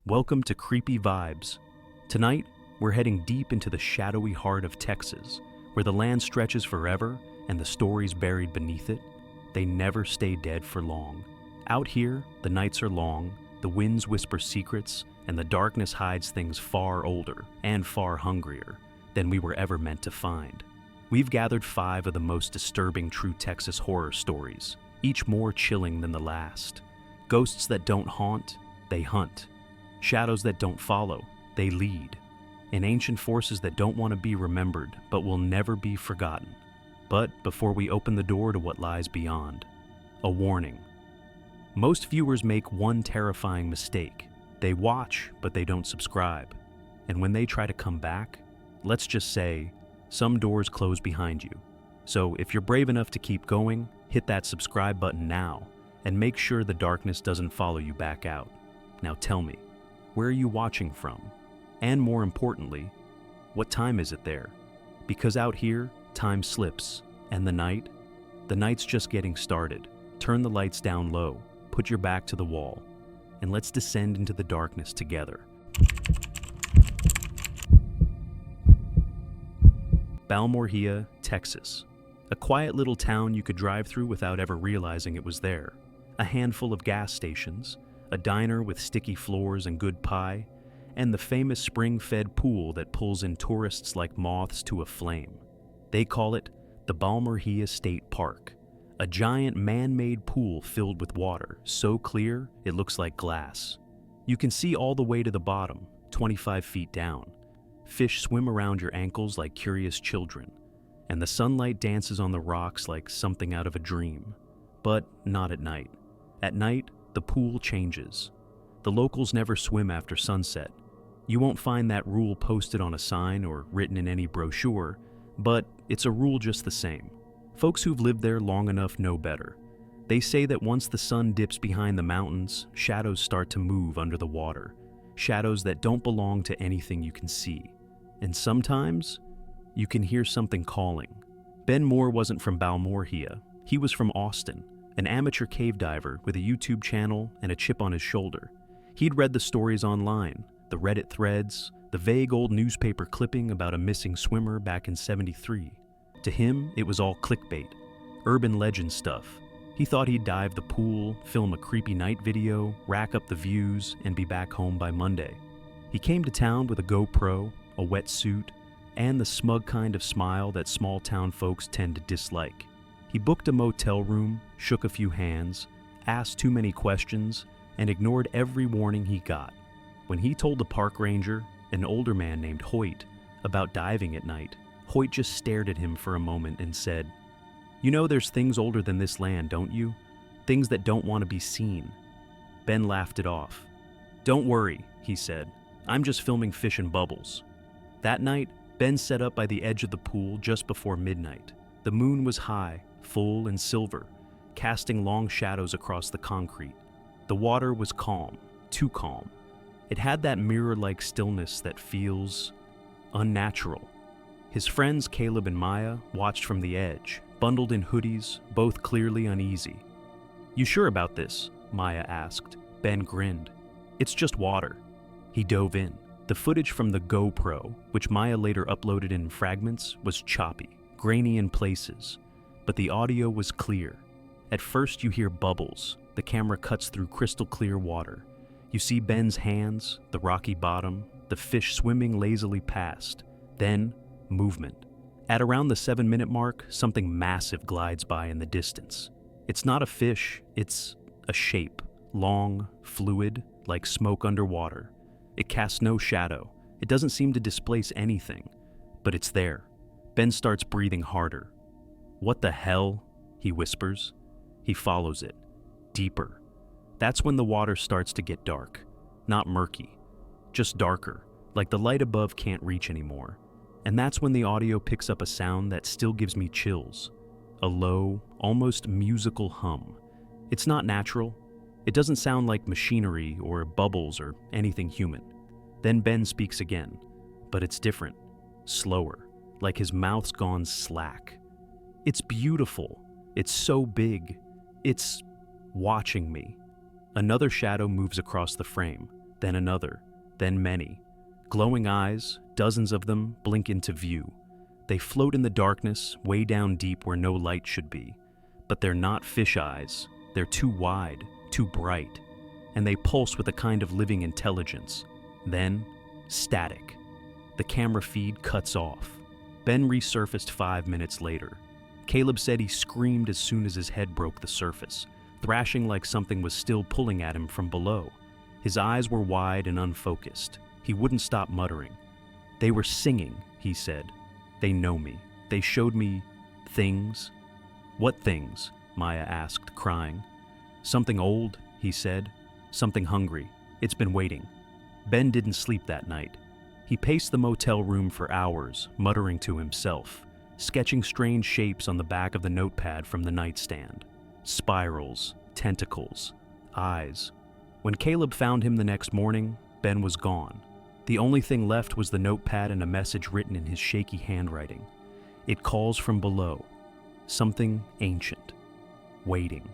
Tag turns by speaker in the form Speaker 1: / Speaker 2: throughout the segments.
Speaker 1: Welcome to Creepy Vibes. Tonight, we're heading deep into the shadowy heart of Texas, where the land stretches forever and the stories buried beneath it, they never stay dead for long. Out here, the nights are long, the winds whisper secrets, and the darkness hides things far older and far hungrier than we were ever meant to find. We've gathered 5 of the most disturbing true Texas horror stories, each more chilling than the last. Ghosts that don't haunt, they hunt. Shadows that don't follow, they lead. And ancient forces that don't want to be remembered, but will never be forgotten. But before we open the door to what lies beyond, a warning. Most viewers make one terrifying mistake. They watch, but they don't subscribe. And when they try to come back, let's just say, some doors close behind you. So if you're brave enough to keep going, hit that subscribe button now, and make sure the darkness doesn't follow you back out. Now tell me, where are you watching from? And more importantly, what time is it there? Because out here, time slips, and the night's just getting started. Turn the lights down low, put your back to the wall, and let's descend into the darkness together. Balmorhea, Texas. A quiet little town you could drive through without ever realizing it was there. A handful of gas stations, a diner with sticky floors and good pie, and the famous spring-fed pool that pulls in tourists like moths to a flame. They call it the Balmorhea State Park, a giant man-made pool filled with water, so clear it looks like glass. You can see all the way to the bottom, 25 feet down. Fish swim around your ankles like curious children, and the sunlight dances on the rocks like something out of a dream. But not at night. At night, the pool changes. The locals never swim after sunset. You won't find that rule posted on a sign or written in any brochure, but it's a rule just the same. Folks who've lived there long enough know better. They say that once the sun dips behind the mountains, shadows start to move under the water. Shadows that don't belong to anything you can see. And sometimes, you can hear something calling. Ben Moore wasn't from Balmorhea. He was from Austin, an amateur cave diver with a YouTube channel and a chip on his shoulder. He'd read the stories online, the Reddit threads, the vague old newspaper clipping about a missing swimmer back in '73. To him, it was all clickbait, urban legend stuff. He thought he'd dive the pool, film a creepy night video, rack up the views, and be back home by Monday. He came to town with a GoPro, a wetsuit, and the smug kind of smile that small-town folks tend to dislike. He booked a motel room, shook a few hands, asked too many questions, and ignored every warning he got. When he told the park ranger, an older man named Hoyt, about diving at night, Hoyt just stared at him for a moment and said, "You know there's things older than this land, don't you? Things that don't want to be seen." Ben laughed it off. "Don't worry," he said. "I'm just filming fish and bubbles." That night, Ben set up by the edge of the pool just before midnight. The moon was high, full and silver, casting long shadows across the concrete. The water was calm, too calm. It had that mirror-like stillness that feels unnatural. His friends Caleb and Maya watched from the edge, bundled in hoodies, both clearly uneasy. "You sure about this?" Maya asked. Ben grinned. "It's just water." He dove in. The footage from the GoPro, which Maya later uploaded in fragments, was choppy, grainy in places, but the audio was clear. At first you hear bubbles. The camera cuts through crystal clear water. You see Ben's hands, the rocky bottom, the fish swimming lazily past. Then, movement. At around the 7-minute mark, something massive glides by in the distance. It's not a fish, it's a shape, long, fluid, like smoke underwater. It casts no shadow. It doesn't seem to displace anything, but it's there. Ben starts breathing harder. "What the hell?" he whispers. He follows it. Deeper. That's when the water starts to get dark. Not murky, just darker, like the light above can't reach anymore. And that's when the audio picks up a sound that still gives me chills. A low, almost musical hum. It's not natural. It doesn't sound like machinery or bubbles or anything human. Then Ben speaks again, but it's different, slower, like his mouth's gone slack. "It's beautiful. It's so big. It's watching me." Another shadow moves across the frame, then another, then many. Glowing eyes, dozens of them, blink into view. They float in the darkness, way down deep where no light should be. But they're not fish eyes. They're too wide, too bright. And they pulse with a kind of living intelligence. Then, static. The camera feed cuts off. Ben resurfaced 5 minutes later. Caleb said he screamed as soon as his head broke the surface, thrashing like something was still pulling at him from below. His eyes were wide and unfocused. He wouldn't stop muttering. "They were singing," he said. "They know me. They showed me things." "What things?" Maya asked, crying. "Something old," he said. "Something hungry. It's been waiting." Ben didn't sleep that night. He paced the motel room for hours, muttering to himself, sketching strange shapes on the back of the notepad from the nightstand. Spirals, tentacles, eyes. When Caleb found him the next morning, Ben was gone. The only thing left was the notepad and a message written in his shaky handwriting. "It calls from below. Something ancient. Waiting."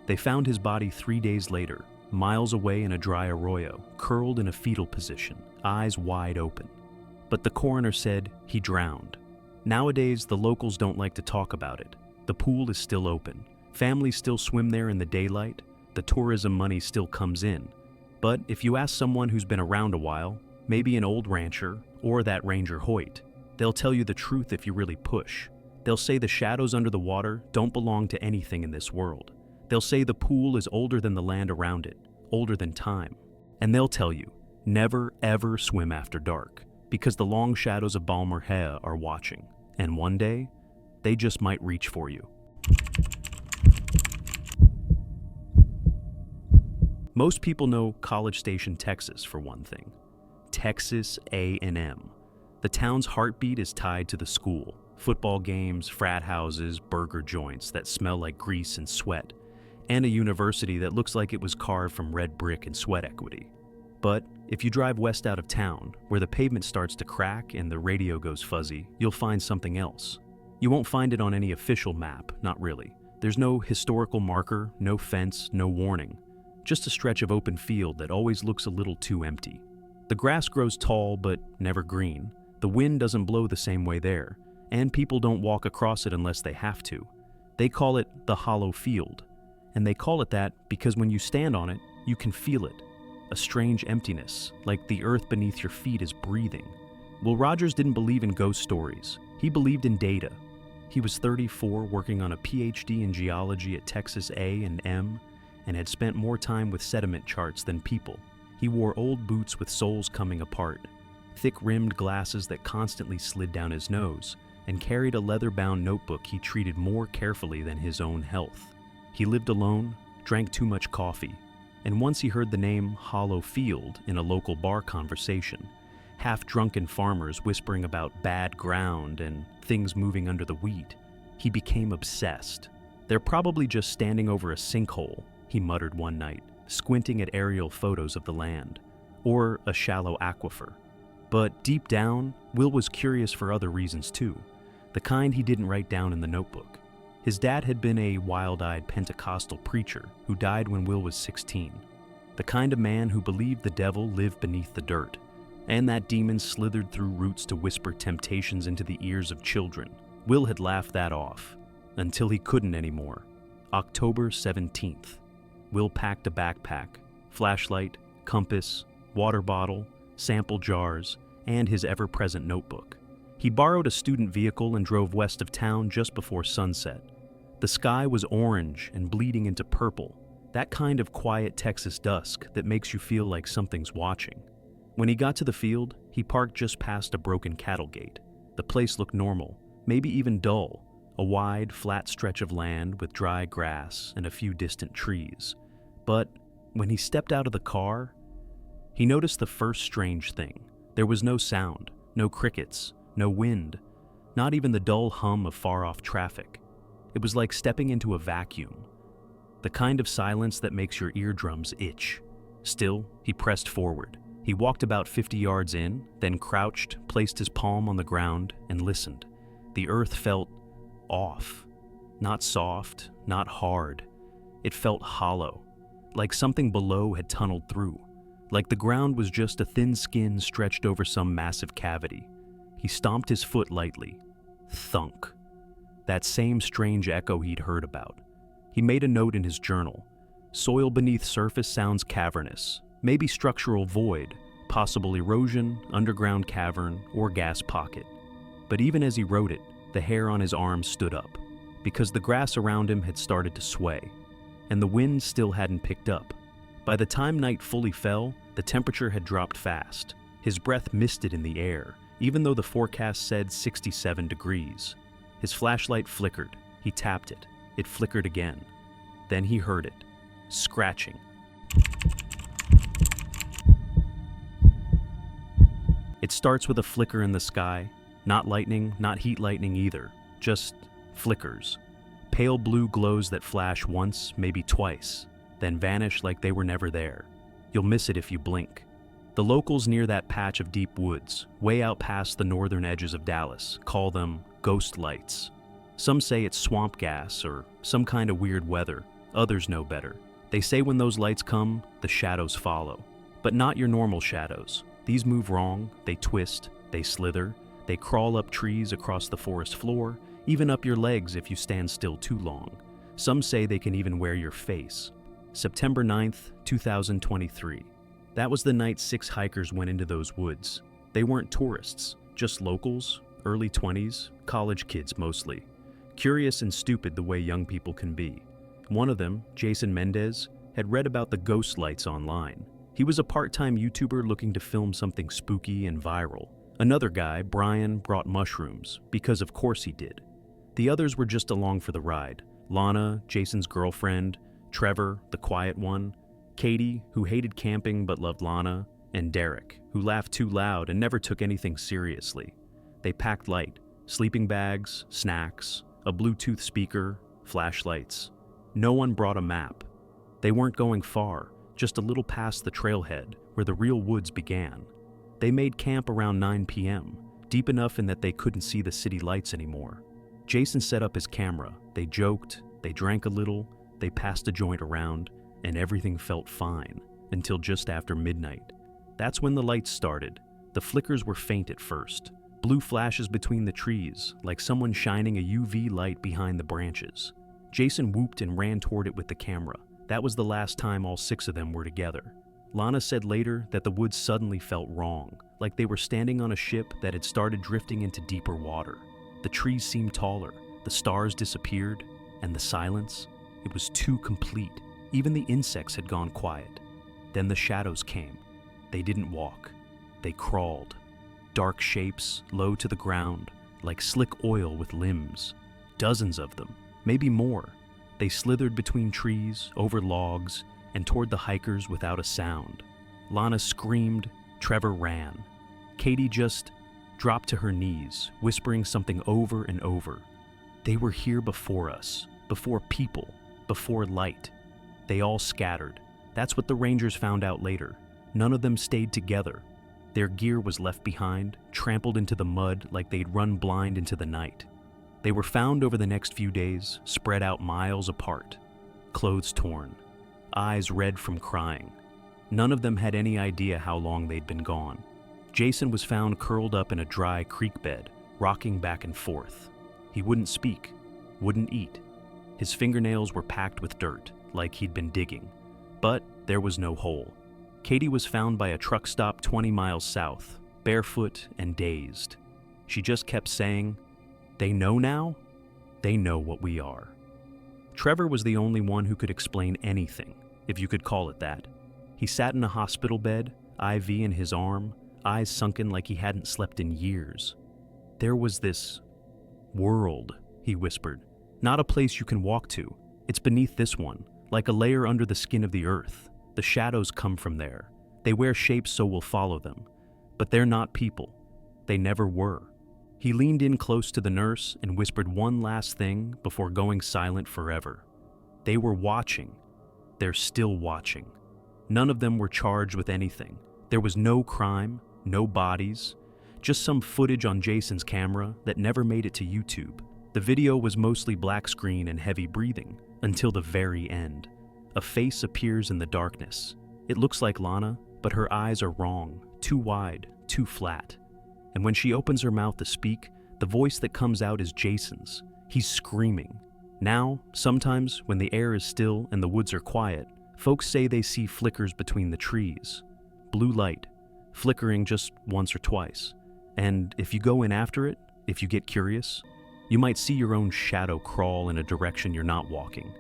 Speaker 1: They found his body 3 days later, miles away in a dry arroyo, curled in a fetal position, eyes wide open. But the coroner said he drowned. Nowadays, the locals don't like to talk about it. The pool is still open. Families still swim there in the daylight. The tourism money still comes in. But if you ask someone who's been around a while, maybe an old rancher or that Ranger Hoyt, they'll tell you the truth if you really push. They'll say the shadows under the water don't belong to anything in this world. They'll say the pool is older than the land around it, older than time. And they'll tell you, never ever swim after dark, because the long shadows of Balmerhea are watching. And one day, they just might reach for you. Most people know College Station, Texas, for one thing. Texas A&M. The town's heartbeat is tied to the school. Football games, frat houses, burger joints that smell like grease and sweat, and a university that looks like it was carved from red brick and sweat equity. But if you drive west out of town, where the pavement starts to crack and the radio goes fuzzy, you'll find something else. You won't find it on any official map, not really. There's no historical marker, no fence, no warning. Just a stretch of open field that always looks a little too empty. The grass grows tall but never green. The wind doesn't blow the same way there, and people don't walk across it unless they have to. They call it the hollow field, and they call it that because when you stand on it, you can feel it. A strange emptiness, like the earth beneath your feet is breathing. Will Rogers didn't believe in ghost stories. He believed in data. He was 34, working on a PhD in geology at Texas A&M, and had spent more time with sediment charts than people. He wore old boots with soles coming apart, thick-rimmed glasses that constantly slid down his nose, and carried a leather-bound notebook he treated more carefully than his own health. He lived alone, drank too much coffee, and once he heard the name Hollow Field in a local bar conversation, half-drunken farmers whispering about bad ground and things moving under the wheat, he became obsessed. "They're probably just standing over a sinkhole," he muttered one night, squinting at aerial photos of the land, or a shallow aquifer. But deep down, Will was curious for other reasons too, the kind he didn't write down in the notebook. His dad had been a wild-eyed Pentecostal preacher who died when Will was 16, the kind of man who believed the devil lived beneath the dirt, and that demons slithered through roots to whisper temptations into the ears of children. Will had laughed that off, until he couldn't anymore. October 17th. Will packed a backpack, flashlight, compass, water bottle, sample jars, and his ever-present notebook. He borrowed a student vehicle and drove west of town just before sunset. The sky was orange and bleeding into purple, that kind of quiet Texas dusk that makes you feel like something's watching. When he got to the field, he parked just past a broken cattle gate. The place looked normal, maybe even dull, a wide, flat stretch of land with dry grass and a few distant trees. But when he stepped out of the car, he noticed the first strange thing. There was no sound, no crickets, no wind, not even the dull hum of far-off traffic. It was like stepping into a vacuum, the kind of silence that makes your eardrums itch. Still, he pressed forward. He walked about 50 yards in, then crouched, placed his palm on the ground, and listened. The earth felt off. Not soft, not hard. It felt hollow, like something below had tunneled through. like the ground was just a thin skin stretched over some massive cavity. He stomped his foot lightly. Thunk. That same strange echo he'd heard about. He made a note in his journal. Soil beneath surface sounds cavernous, maybe structural void, possible erosion, underground cavern, or gas pocket. But even as he wrote it, the hair on his arms stood up, because the grass around him had started to sway, and the wind still hadn't picked up. By the time night fully fell, the temperature had dropped fast. His breath misted in the air, even though the forecast said 67 degrees. His flashlight flickered. He tapped it. It flickered again. Then he heard it. Scratching. It starts with a flicker in the sky. Not lightning, not heat lightning either. Just flickers. Pale blue glows that flash once, maybe twice, then vanish like they were never there. You'll miss it if you blink. The locals near that patch of deep woods, way out past the northern edges of Dallas, call them ghost lights. Some say it's swamp gas or some kind of weird weather. Others know better. They say when those lights come, the shadows follow. But not your normal shadows. These move wrong, they twist, they slither, they crawl up trees across the forest floor, even up your legs if you stand still too long. Some say they can even wear your face. September 9th, 2023. That was the night 6 hikers went into those woods. They weren't tourists, just locals, early 20s, college kids mostly. Curious and stupid the way young people can be. One of them, Jason Mendez, had read about the ghost lights online. He was a part-time YouTuber looking to film something spooky and viral. Another guy, Brian, brought mushrooms, because of course he did. The others were just along for the ride. Lana, Jason's girlfriend, Trevor, the quiet one, Katie, who hated camping but loved Lana, and Derek, who laughed too loud and never took anything seriously. They packed light, sleeping bags, snacks, a Bluetooth speaker, flashlights. No one brought a map. They weren't going far, just a little past the trailhead where the real woods began. They made camp around 9 p.m., deep enough in that they couldn't see the city lights anymore. Jason set up his camera. They joked, they drank a little, they passed a joint around, and everything felt fine, until just after midnight. That's when the lights started. The flickers were faint at first. Blue flashes between the trees, like someone shining a UV light behind the branches. Jason whooped and ran toward it with the camera. That was the last time all 6 of them were together. Lana said later that the woods suddenly felt wrong, like they were standing on a ship that had started drifting into deeper water. The trees seemed taller, the stars disappeared, and the silence, it was too complete. Even the insects had gone quiet. Then the shadows came. They didn't walk. They crawled. Dark shapes, low to the ground, like slick oil with limbs. Dozens of them, maybe more. They slithered between trees, over logs, and toward the hikers without a sound. Lana screamed, Trevor ran. Katie just dropped to her knees, whispering something over and over. They were here before us, before people, before light. They all scattered. That's what the Rangers found out later. None of them stayed together. Their gear was left behind, trampled into the mud like they'd run blind into the night. They were found over the next few days, spread out miles apart. Clothes torn, eyes red from crying. None of them had any idea how long they'd been gone. Jason was found curled up in a dry creek bed, rocking back and forth. He wouldn't speak, wouldn't eat. His fingernails were packed with dirt, like he'd been digging. But there was no hole. Katie was found by a truck stop 20 miles south, barefoot and dazed. She just kept saying, "They know now? They know what we are." Trevor was the only one who could explain anything, if you could call it that. He sat in a hospital bed, IV in his arm, eyes sunken like he hadn't slept in years. "There was this world," he whispered. "Not a place you can walk to. It's beneath this one, like a layer under the skin of the earth. The shadows come from there. They wear shapes so we'll follow them. But they're not people. They never were." He leaned in close to the nurse and whispered one last thing before going silent forever. They were watching. They're still watching. None of them were charged with anything. There was no crime, no bodies, just some footage on Jason's camera that never made it to YouTube. The video was mostly black screen and heavy breathing, until the very end. A face appears in the darkness. It looks like Lana, but her eyes are wrong, too wide, too flat. And when she opens her mouth to speak, the voice that comes out is Jason's. He's screaming. Now, sometimes, when the air is still and the woods are quiet, folks say they see flickers between the trees. Blue light, flickering just once or twice. And if you go in after it, if you get curious, you might see your own shadow crawl in a direction you're not walking.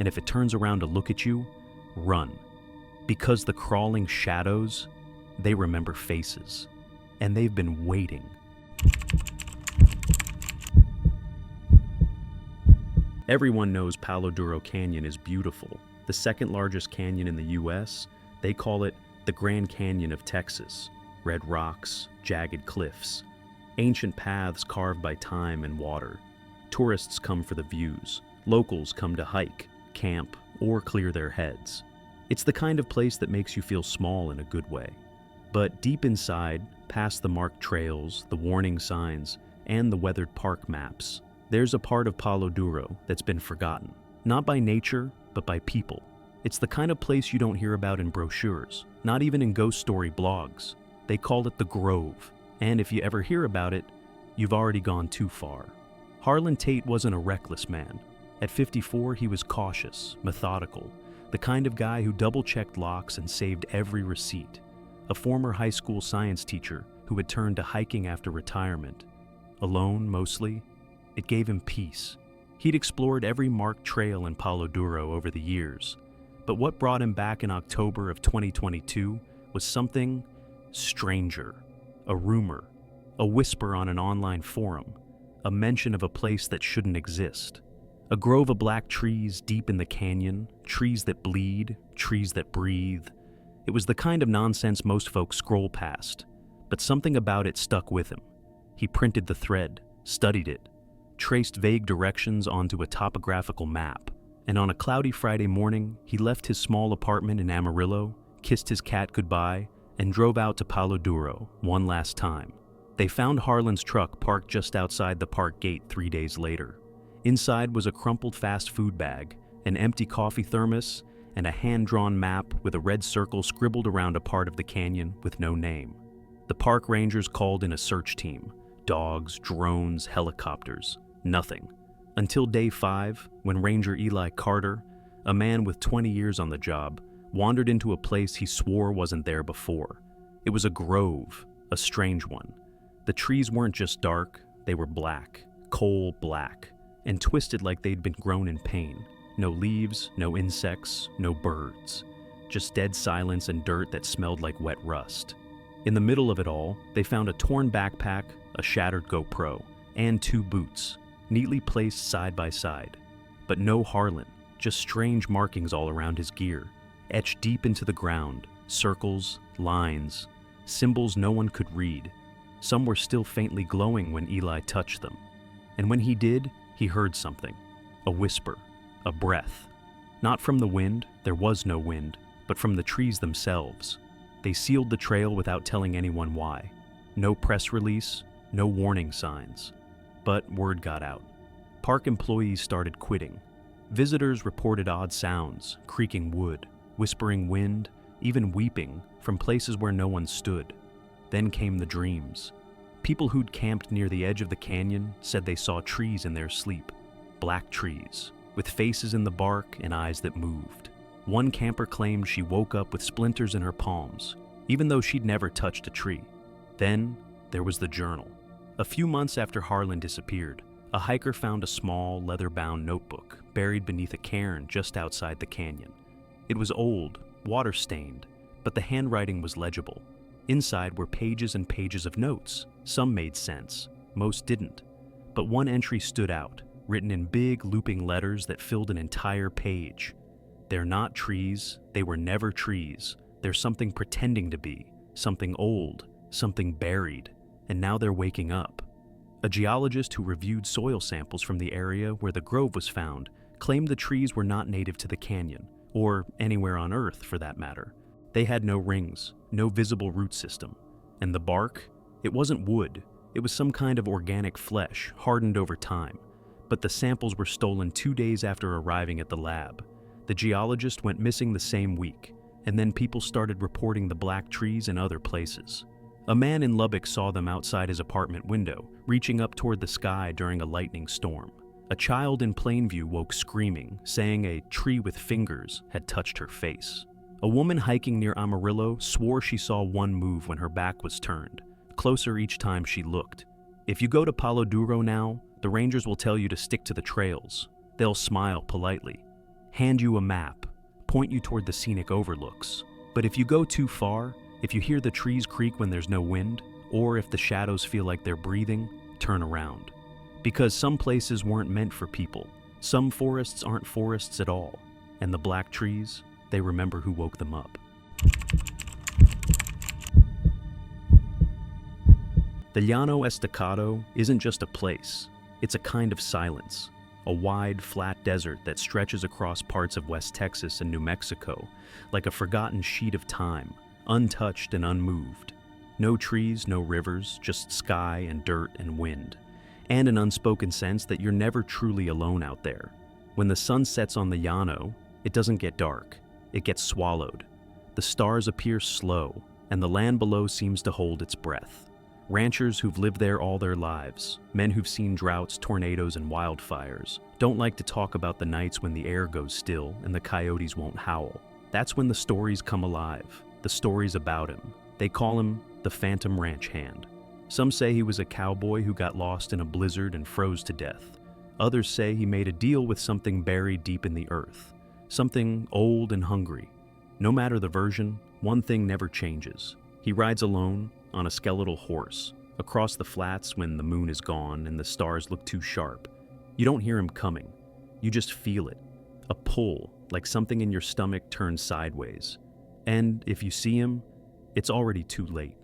Speaker 1: And if it turns around to look at you, run. Because the crawling shadows, they remember faces. And they've been waiting. Everyone knows Palo Duro Canyon is beautiful. The second largest canyon in the US, they call it the Grand Canyon of Texas. Red rocks, jagged cliffs, ancient paths carved by time and water. Tourists come for the views. Locals come to hike, camp, or clear their heads. It's the kind of place that makes you feel small in a good way. But deep inside, past the marked trails, the warning signs, and the weathered park maps, there's a part of Palo Duro that's been forgotten. Not by nature, but by people. It's the kind of place you don't hear about in brochures, not even in ghost story blogs. They call it the Grove, and if you ever hear about it, you've already gone too far. Harlan Tate wasn't a reckless man. At 54, he was cautious, methodical, the kind of guy who double-checked locks and saved every receipt. A former high school science teacher who had turned to hiking after retirement. Alone, mostly, it gave him peace. He'd explored every marked trail in Palo Duro over the years, but what brought him back in October of 2022 was something stranger. A rumor, a whisper on an online forum, a mention of a place that shouldn't exist. A grove of black trees deep in the canyon, trees that bleed, trees that breathe. It was the kind of nonsense most folks scroll past, but something about it stuck with him. He printed the thread, studied it, traced vague directions onto a topographical map, and on a cloudy Friday morning, he left his small apartment in Amarillo, kissed his cat goodbye, and drove out to Palo Duro one last time. They found Harlan's truck parked just outside the park gate 3 days later. Inside was a crumpled fast food bag, an empty coffee thermos, and a hand-drawn map with a red circle scribbled around a part of the canyon with no name. The park rangers called in a search team. Dogs, drones, helicopters. Nothing. Until day 5, when Ranger Eli Carter, a man with 20 years on the job, wandered into a place he swore wasn't there before. It was a grove, a strange one. The trees weren't just dark, they were black, coal black, and twisted like they'd been grown in pain. No leaves, no insects, no birds. Just dead silence and dirt that smelled like wet rust. In the middle of it all, they found a torn backpack, a shattered GoPro, and 2 boots, neatly placed side by side. But no Harlan, just strange markings all around his gear, etched deep into the ground, circles, lines, symbols no one could read. Some were still faintly glowing when Eli touched them. And when he did, he heard something. A whisper, a breath. Not from the wind, there was no wind, but from the trees themselves. They sealed the trail without telling anyone why. No press release, no warning signs. But word got out. Park employees started quitting. Visitors reported odd sounds, creaking wood, whispering wind, even weeping from places where no one stood. Then came the dreams. People who'd camped near the edge of the canyon said they saw trees in their sleep. Black trees, with faces in the bark and eyes that moved. One camper claimed she woke up with splinters in her palms, even though she'd never touched a tree. Then there was the journal. A few months after Harlan disappeared, a hiker found a small, leather-bound notebook buried beneath a cairn just outside the canyon. It was old, water-stained, but the handwriting was legible. Inside were pages and pages of notes. Some made sense, most didn't. But one entry stood out, written in big, looping letters that filled an entire page. They're not trees, they were never trees. They're something pretending to be, something old, something buried, and now they're waking up. A geologist who reviewed soil samples from the area where the grove was found claimed the trees were not native to the canyon, or anywhere on Earth for that matter. They had no rings, no visible root system. And the bark? It wasn't wood. It was some kind of organic flesh, hardened over time. But the samples were stolen 2 days after arriving at the lab. The geologist went missing the same week, and then people started reporting the black trees in other places. A man in Lubbock saw them outside his apartment window, reaching up toward the sky during a lightning storm. A child in Plainview woke screaming, saying a tree with fingers had touched her face. A woman hiking near Amarillo swore she saw one move when her back was turned, closer each time she looked. If you go to Palo Duro now, the rangers will tell you to stick to the trails. They'll smile politely, hand you a map, point you toward the scenic overlooks. But if you go too far, if you hear the trees creak when there's no wind, or if the shadows feel like they're breathing, turn around. Because some places weren't meant for people. Some forests aren't forests at all. And the black trees, they remember who woke them up. The Llano Estacado isn't just a place. It's a kind of silence. A wide, flat desert that stretches across parts of West Texas and New Mexico, like a forgotten sheet of time, untouched and unmoved. No trees, no rivers, just sky and dirt and wind. And an unspoken sense that you're never truly alone out there. When the sun sets on the Llano, it doesn't get dark. It gets swallowed. The stars appear slow, and the land below seems to hold its breath. Ranchers who've lived there all their lives, men who've seen droughts, tornadoes, and wildfires, don't like to talk about the nights when the air goes still and the coyotes won't howl. That's when the stories come alive, the stories about him. They call him the Phantom Ranch Hand. Some say he was a cowboy who got lost in a blizzard and froze to death. Others say he made a deal with something buried deep in the earth, something old and hungry. No matter the version, one thing never changes. He rides alone, on a skeletal horse, across the flats when the moon is gone and the stars look too sharp. You don't hear him coming. You just feel it. A pull, like something in your stomach turns sideways. And if you see him, it's already too late.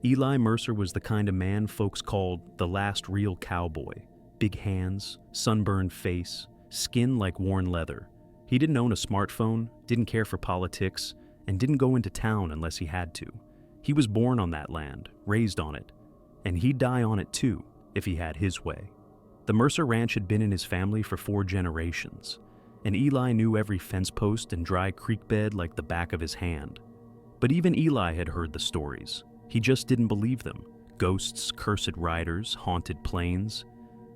Speaker 1: Eli Mercer was the kind of man folks called the last real cowboy. Big hands, sunburned face, skin like worn leather. He didn't own a smartphone, didn't care for politics, and didn't go into town unless he had to. He was born on that land, raised on it, and he'd die on it too, if he had his way. The Mercer Ranch had been in his family for 4 generations, and Eli knew every fence post and dry creek bed like the back of his hand. But even Eli had heard the stories. He just didn't believe them. Ghosts, cursed riders, haunted plains.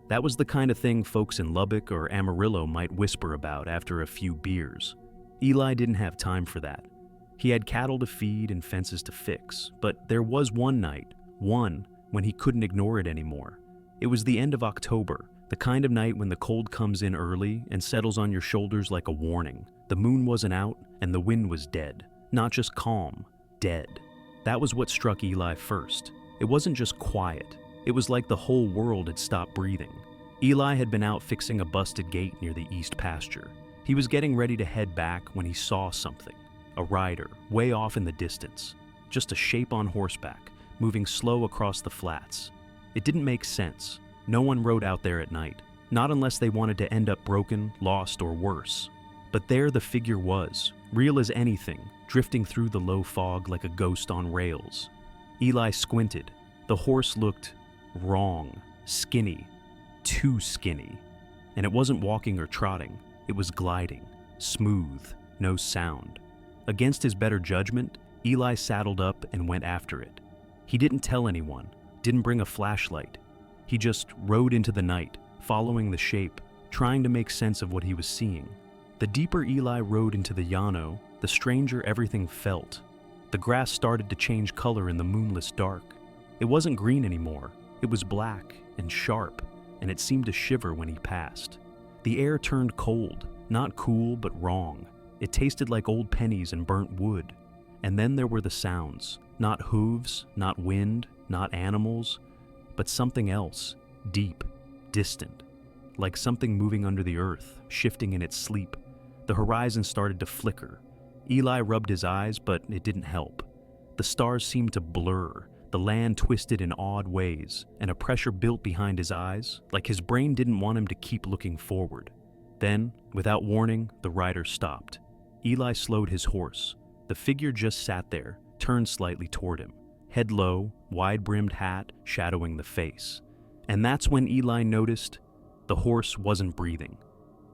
Speaker 1: That was the kind of thing folks in Lubbock or Amarillo might whisper about after a few beers. Eli didn't have time for that. He had cattle to feed and fences to fix, but there was one night, when he couldn't ignore it anymore. It was the end of October, the kind of night when the cold comes in early and settles on your shoulders like a warning. The moon wasn't out and the wind was dead. Not just calm, dead. That was what struck Eli first. It wasn't just quiet. It was like the whole world had stopped breathing. Eli had been out fixing a busted gate near the east pasture. He was getting ready to head back when he saw something. A rider, way off in the distance. Just a shape on horseback, moving slow across the flats. It didn't make sense. No one rode out there at night. Not unless they wanted to end up broken, lost, or worse. But there the figure was, real as anything, drifting through the low fog like a ghost on rails. Eli squinted. The horse looked wrong, skinny, too skinny. And it wasn't walking or trotting. It was gliding, smooth, no sound. Against his better judgment, Eli saddled up and went after it. He didn't tell anyone, didn't bring a flashlight. He just rode into the night, following the shape, trying to make sense of what he was seeing. The deeper Eli rode into the Llano, the stranger everything felt. The grass started to change color in the moonless dark. It wasn't green anymore. It was black and sharp, and it seemed to shiver when he passed. The air turned cold, not cool but wrong. It tasted like old pennies and burnt wood. And then there were the sounds. Not hooves, not wind, not animals, but something else, deep, distant. Like something moving under the earth, shifting in its sleep. The horizon started to flicker. Eli rubbed his eyes, but it didn't help. The stars seemed to blur. The land twisted in odd ways, and a pressure built behind his eyes, like his brain didn't want him to keep looking forward. Then, without warning, the rider stopped. Eli slowed his horse. The figure just sat there, turned slightly toward him. Head low, wide-brimmed hat shadowing the face. And that's when Eli noticed the horse wasn't breathing.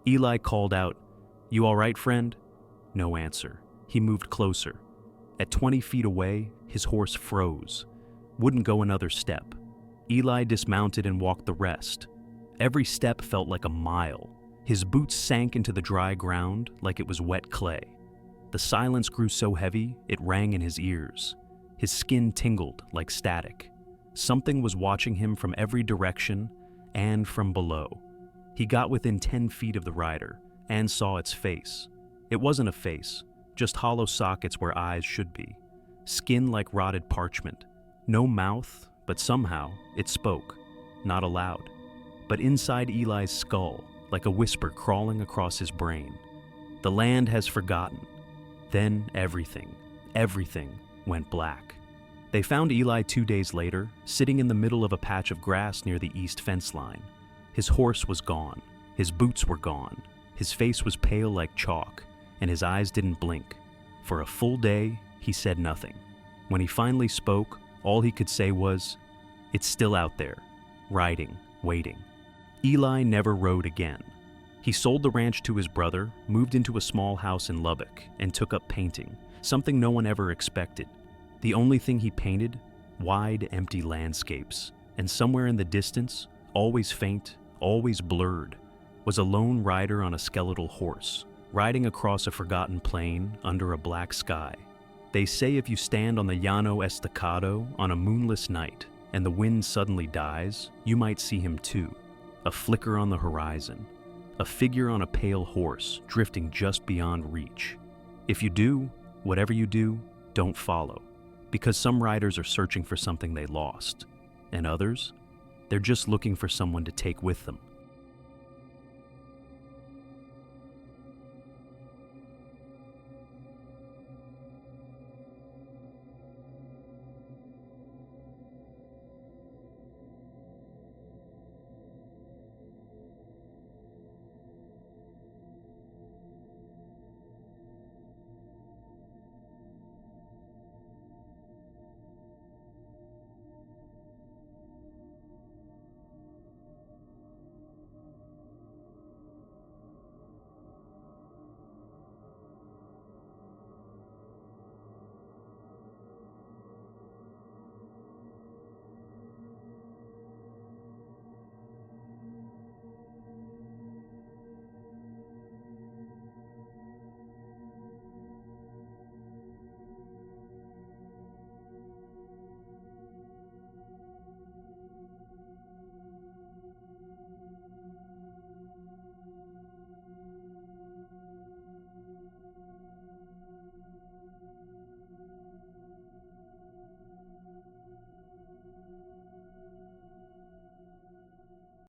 Speaker 1: Eli called out, "You all right, friend?" No answer. He moved closer. At 20 feet away, his horse froze. Wouldn't go another step. Eli dismounted and walked the rest. Every step felt like a mile. His boots sank into the dry ground like it was wet clay. The silence grew so heavy, it rang in his ears. His skin tingled like static. Something was watching him from every direction and from below. He got within 10 feet of the rider and saw its face. It wasn't a face, just hollow sockets where eyes should be. Skin like rotted parchment. No mouth, but somehow it spoke. Not aloud, but inside Eli's skull, like a whisper crawling across his brain. The land has forgotten. Then everything went black. They found Eli 2 days later, sitting in the middle of a patch of grass near the east fence line. His horse was gone. His boots were gone. His face was pale like chalk, and his eyes didn't blink. For a full day, he said nothing. When he finally spoke, all he could say was, "It's still out there, riding, waiting." Eli never rode again. He sold the ranch to his brother, moved into a small house in Lubbock, and took up painting, something no one ever expected. The only thing he painted? Wide, empty landscapes. And somewhere in the distance, always faint, always blurred, was a lone rider on a skeletal horse, riding across a forgotten plain under a black sky. They say if you stand on the Llano Estacado on a moonless night and the wind suddenly dies, you might see him too. A flicker on the horizon. A figure on a pale horse drifting just beyond reach. If you do, whatever you do, don't follow. Because some riders are searching for something they lost. And others? They're just looking for someone to take with them.